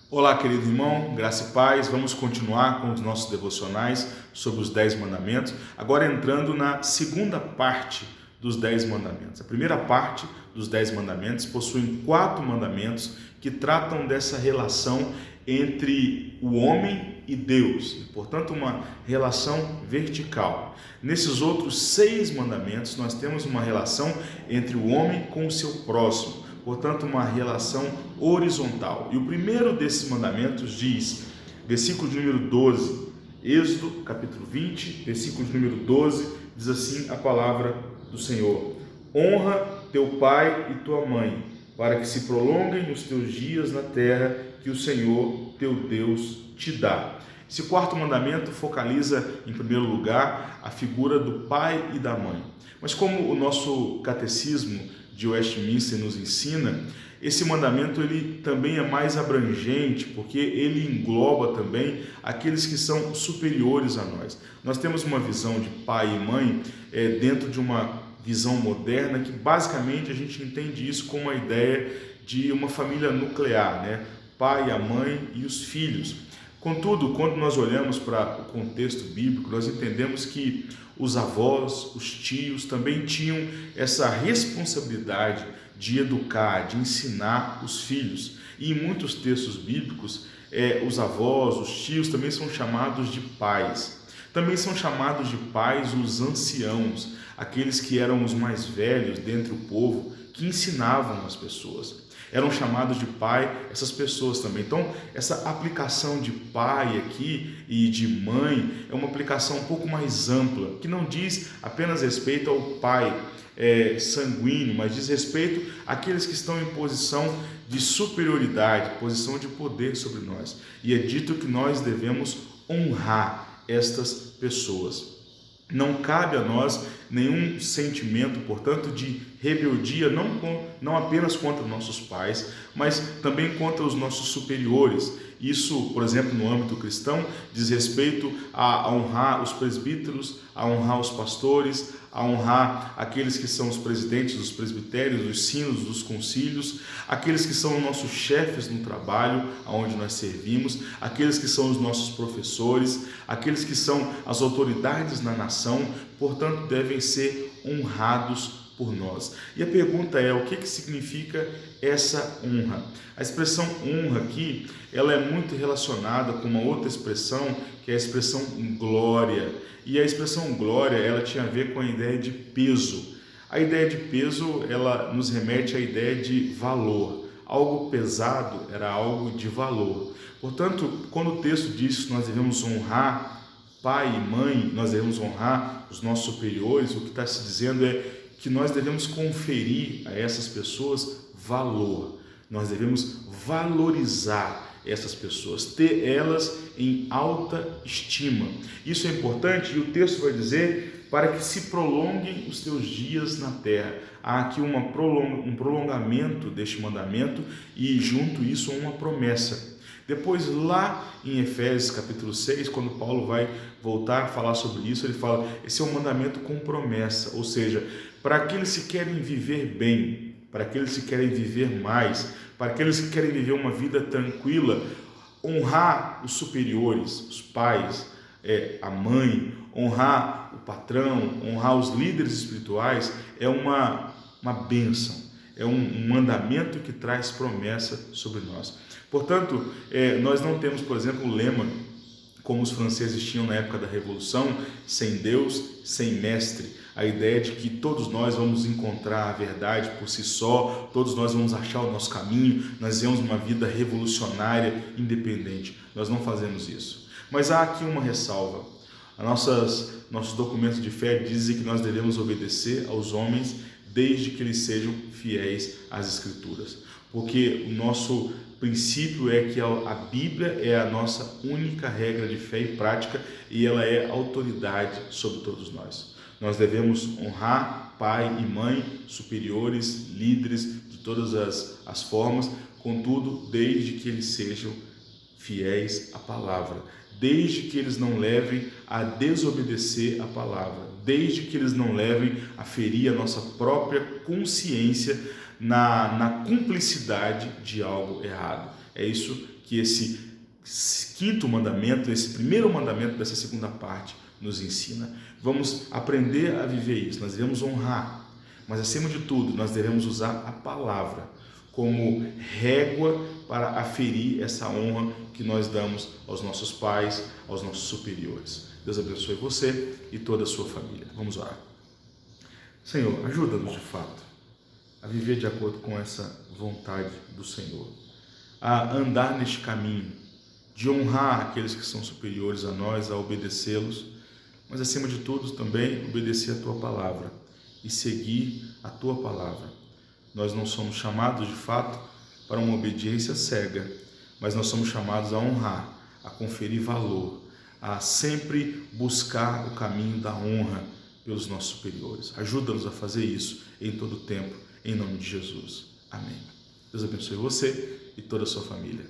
Olá, querido irmão, graça e paz. Vamos continuar com os nossos devocionais sobre os 10 mandamentos, agora entrando na segunda parte dos 10 mandamentos. A primeira parte dos 10 mandamentos possui 4 mandamentos que tratam dessa relação entre o homem e Deus, e, portanto, uma relação vertical. Nesses outros 6 mandamentos, nós temos uma relação entre o homem com o seu próximo, portanto, uma relação horizontal. E o primeiro desses mandamentos diz, versículo de número 12, Êxodo, capítulo 20, versículo de número 12, diz assim a palavra do Senhor: honra teu pai e tua mãe, para que se prolonguem os teus dias na terra que o Senhor teu Deus te dá. Esse quarto mandamento focaliza, em primeiro lugar, a figura do pai e da mãe. Mas como o nosso catecismo de Westminster nos ensina, esse mandamento ele também é mais abrangente, porque ele engloba também aqueles que são superiores a nós. Nós temos uma visão de pai e mãe dentro de uma visão moderna, que basicamente a gente entende isso como a ideia de uma família nuclear, né? Pai, a mãe e os filhos. Contudo, quando nós olhamos para o contexto bíblico, nós entendemos que os avós, os tios também tinham essa responsabilidade de educar, de ensinar os filhos. E em muitos textos bíblicos, os avós, os tios também são chamados de pais. Também são chamados de pais os anciãos, aqueles que eram os mais velhos dentre o povo, que ensinavam as pessoas. Eram chamados de pai essas pessoas também. Então, essa aplicação de pai aqui e de mãe é uma aplicação um pouco mais ampla, que não diz apenas respeito ao pai sanguíneo, mas diz respeito àqueles que estão em posição de superioridade, posição de poder sobre nós. E é dito que nós devemos honrar estas pessoas. Não cabe a nós nenhum sentimento, portanto, de rebeldia, não apenas contra nossos pais, mas também contra os nossos superiores. Isso, por exemplo, no âmbito cristão, diz respeito a honrar os presbíteros, a honrar os pastores, a honrar aqueles que são os presidentes dos presbitérios, dos sínodos, dos concílios, aqueles que são nossos chefes no trabalho, aonde nós servimos, aqueles que são os nossos professores, aqueles que são as autoridades na nação, portanto, devem ser honrados por nós. E a pergunta é, o que significa essa honra? A expressão honra aqui, ela é muito relacionada com uma outra expressão, que é a expressão glória. E a expressão glória, ela tinha a ver com a ideia de peso. A ideia de peso, ela nos remete à ideia de valor. Algo pesado era algo de valor. Portanto, quando o texto diz que nós devemos honrar pai e mãe, nós devemos honrar os nossos superiores, o que está se dizendo é que nós devemos conferir a essas pessoas valor. Nós devemos valorizar essas pessoas, ter elas em alta estima. Isso é importante e o texto vai dizer para que se prolonguem os teus dias na terra. Há aqui um prolongamento deste mandamento e junto isso uma promessa. Depois lá em Efésios capítulo 6, quando Paulo vai voltar a falar sobre isso, ele fala, esse é um mandamento com promessa, ou seja, para aqueles que querem viver bem, para aqueles que querem viver mais, para aqueles que querem viver uma vida tranquila, honrar os superiores, os pais, a mãe, honrar o patrão, honrar os líderes espirituais, é uma bênção, é um mandamento que traz promessa sobre nós. Portanto, nós não temos, por exemplo, o lema, como os franceses tinham na época da Revolução, sem Deus, sem mestre. A ideia de que todos nós vamos encontrar a verdade por si só, todos nós vamos achar o nosso caminho, nós vivemos uma vida revolucionária, independente. Nós não fazemos isso. Mas há aqui uma ressalva. Nossos documentos de fé dizem que nós devemos obedecer aos homens desde que eles sejam fiéis às Escrituras. Porque o nosso princípio é que a Bíblia é a nossa única regra de fé e prática e ela é autoridade sobre todos nós. Nós devemos honrar pai e mãe, superiores, líderes de todas as formas, contudo, desde que eles sejam fiéis à palavra, desde que eles não levem a desobedecer a palavra, desde que eles não levem a ferir a nossa própria consciência na cumplicidade de algo errado. É isso que esse quinto mandamento, esse primeiro mandamento dessa segunda parte nos ensina. Vamos aprender a viver isso, nós devemos honrar, mas acima de tudo nós devemos usar a palavra como régua para aferir essa honra que nós damos aos nossos pais, aos nossos superiores. Deus abençoe você e toda a sua família. Vamos orar. Senhor, ajuda-nos de fato a viver de acordo com essa vontade do Senhor, a andar neste caminho de honrar aqueles que são superiores a nós, a obedecê-los, mas acima de tudo também obedecer a Tua palavra e seguir a Tua palavra. Nós não somos chamados de fato para uma obediência cega, mas nós somos chamados a honrar, a conferir valor, a sempre buscar o caminho da honra pelos nossos superiores. Ajuda-nos a fazer isso em todo o tempo, em nome de Jesus. Amém. Deus abençoe você e toda a sua família.